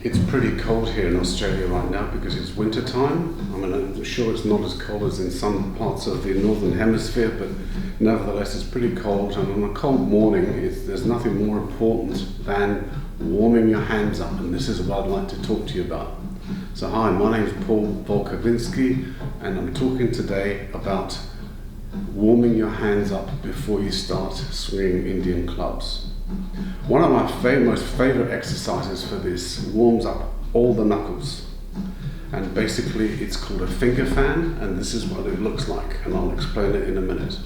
It's pretty cold here in Australia right now because it's winter time. I mean, I'm sure it's not as cold as in some parts of the northern hemisphere, but nevertheless it's pretty cold, and on a cold morning there's nothing more important than warming your hands up, and this is what I'd like to talk to you about. So hi, my name is Wolkowinski, and I'm talking today about warming your hands up before you start swinging Indian clubs. One of my most favorite exercises for this warms up all the knuckles, and basically it's called a finger fan, and this is what it looks like, and I'll explain it in a minute.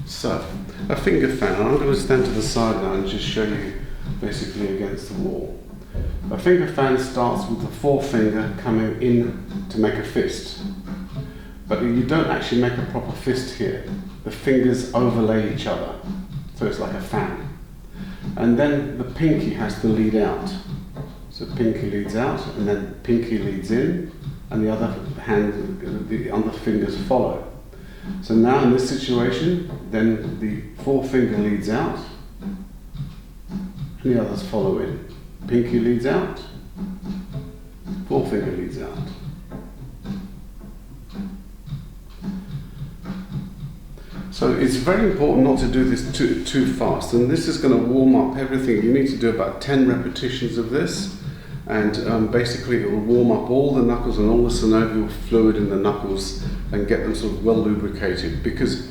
So, a finger fan, and I'm going to stand to the side now and just show you basically against the wall. A finger fan starts with the forefinger coming in to make a fist, but you don't actually make a proper fist here. The fingers overlay each other, so it's like a fan. And then the pinky has to lead out. So pinky leads out, and then pinky leads in, and the other fingers follow. So now in this situation, then the forefinger leads out, and the others follow in. Pinky leads out, forefinger leads out. So it's very important not to do this too fast, and this is going to warm up everything. You need to do about 10 repetitions of this, and basically it will warm up all the knuckles and all the synovial fluid in the knuckles and get them sort of well lubricated, because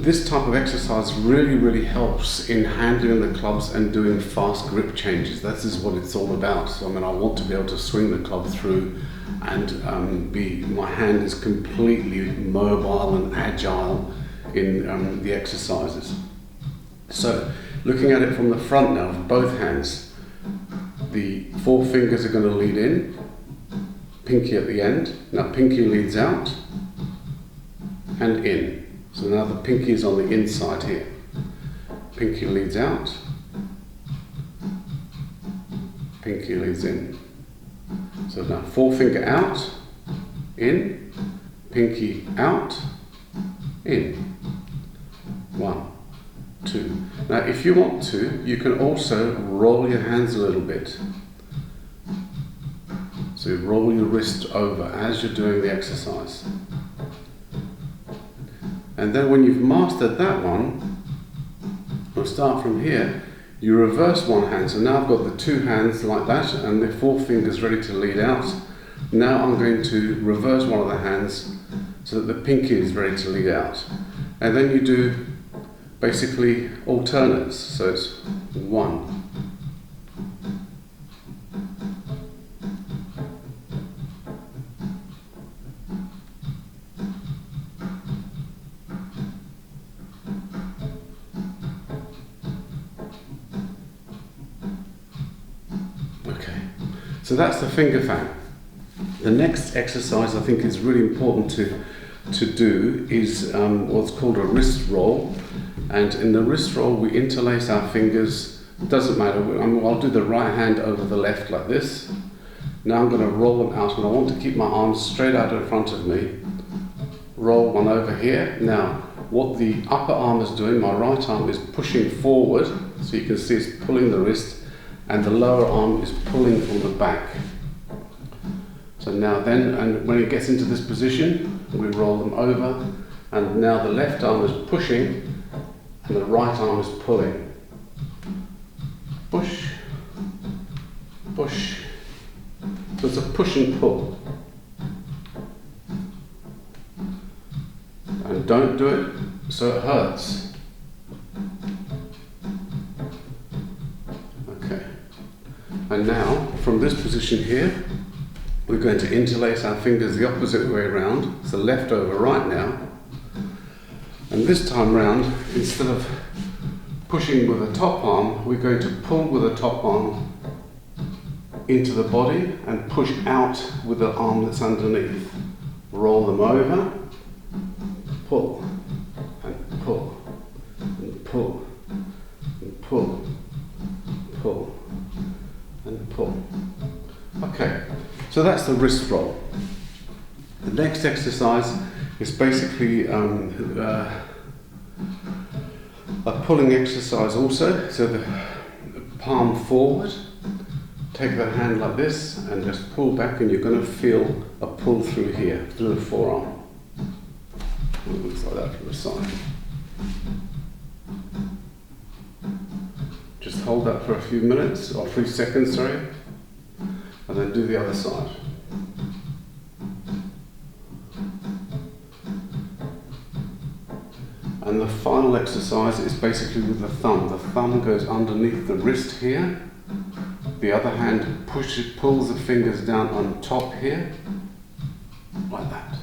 this type of exercise really helps in handling the clubs and doing fast grip changes. That is what it's all about. So I mean, I want to be able to swing the club through and my hand is completely mobile and agile in the exercises. So looking at it from the front now, with both hands, the forefingers are going to lead in, pinky at the end. Now pinky leads out and in. So now the pinky is on the inside here. Pinky leads out, pinky leads in. So now forefinger out, in, pinky out, in. 1, 2. Now if you want to, you can also roll your hands a little bit. So you roll your wrist over as you're doing the exercise. And then when you've mastered that one, we'll start from here. You reverse one hand. So now I've got the two hands like that and the forefingers ready to lead out. Now I'm going to reverse one of the hands so that the pinky is ready to lead out. And then you do basically alternates. So it's 1. Okay, so that's the finger fan. The next exercise I think is really important to do is what's called a wrist roll. And in the wrist roll we interlace our fingers. It doesn't matter, I'll do the right hand over the left like this. Now I'm going to roll them out, and I want to keep my arms straight out in front of me. Roll one over here. Now what the upper arm is doing, my right arm is pushing forward, so you can see it's pulling the wrist, and the lower arm is pulling from the back. So now then, and when it gets into this position, we roll them over, and now the left arm is pushing and the right arm is pulling. Push, push. So it's a push and pull. And don't do it so it hurts. Okay. And now, from this position here, we're going to interlace our fingers the opposite way around, so left over right now. And this time round, instead of pushing with the top arm, we're going to pull with the top arm into the body and push out with the arm that's underneath. Roll them over, pull and pull. pull, pull, and pull. Okay, so that's the wrist roll. The next exercise is basically a pulling exercise also. So the palm forward, take the hand like this and just pull back, and you're going to feel a pull through here, through the forearm. It looks like that from the side. Just hold that for a few minutes, or 3 seconds, sorry, and then do the other side. And the final exercise is basically with the thumb. The thumb goes underneath the wrist here. The other hand pulls the fingers down on top here, like that.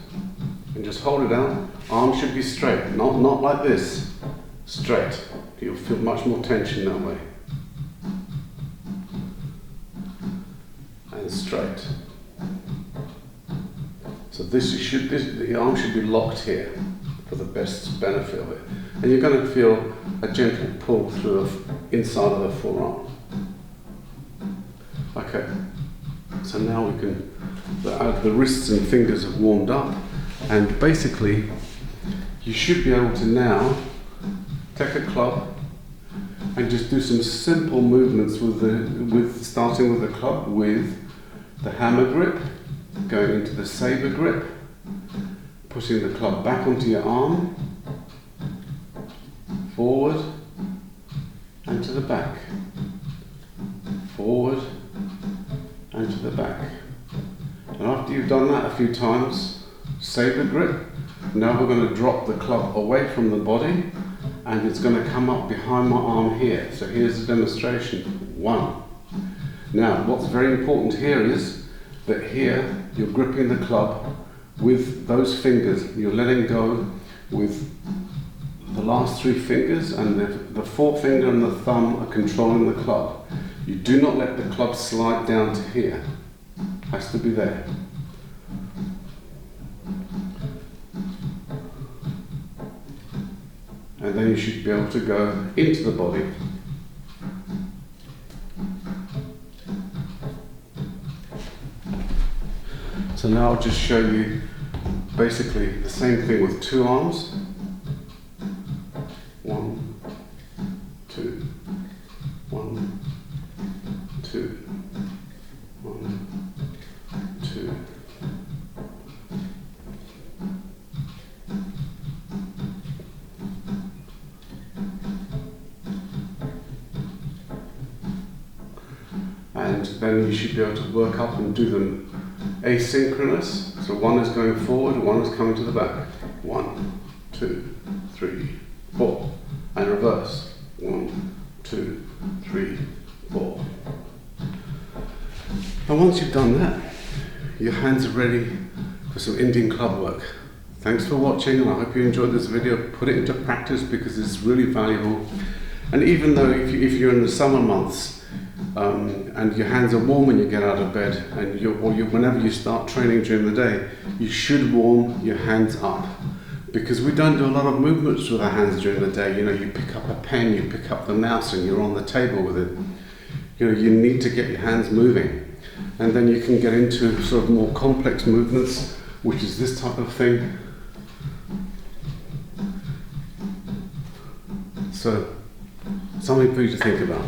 And just hold it out. Arm should be straight, not like this. Straight. You'll feel much more tension that way. And straight. So the arm should be locked here for the best benefit of it. And you're going to feel a gentle pull through inside of the forearm. Okay, so now we can, the wrists and fingers have warmed up, and basically you should be able to now take a club and just do some simple movements starting with the club, with the hammer grip, going into the saber grip, pushing the club back onto your arm, forward and to the back, forward and to the back. And after you've done that a few times, saber grip. Now we're going to drop the club away from the body, and it's going to come up behind my arm here. So here's the demonstration. 1. Now what's very important here is that here you're gripping the club with those fingers. You're letting go with the last 3 fingers, and the forefinger and the thumb are controlling the club. You do not let the club slide down to here. It has to be there. And then you should be able to go into the body. So now I'll just show you basically the same thing with 2 arms. 1, 2, 1, 2, 1, 2. And then you should be able to work up and do them asynchronous. So one is going forward, one is coming to the back. 1, 2, 3, 4. And reverse. 1, 2, 3, 4. And once you've done that, your hands are ready for some Indian club work. Thanks for watching, and I hope you enjoyed this video. Put it into practice because it's really valuable. And even though if you're in the summer months, and your hands are warm when you get out of bed, and whenever you start training during the day, you should warm your hands up, because we don't do a lot of movements with our hands during the day. You know, you pick up a pen, you pick up the mouse, and you're on the table with it. You know, you need to get your hands moving, and then you can get into sort of more complex movements, which is this type of thing. So, something for you to think about.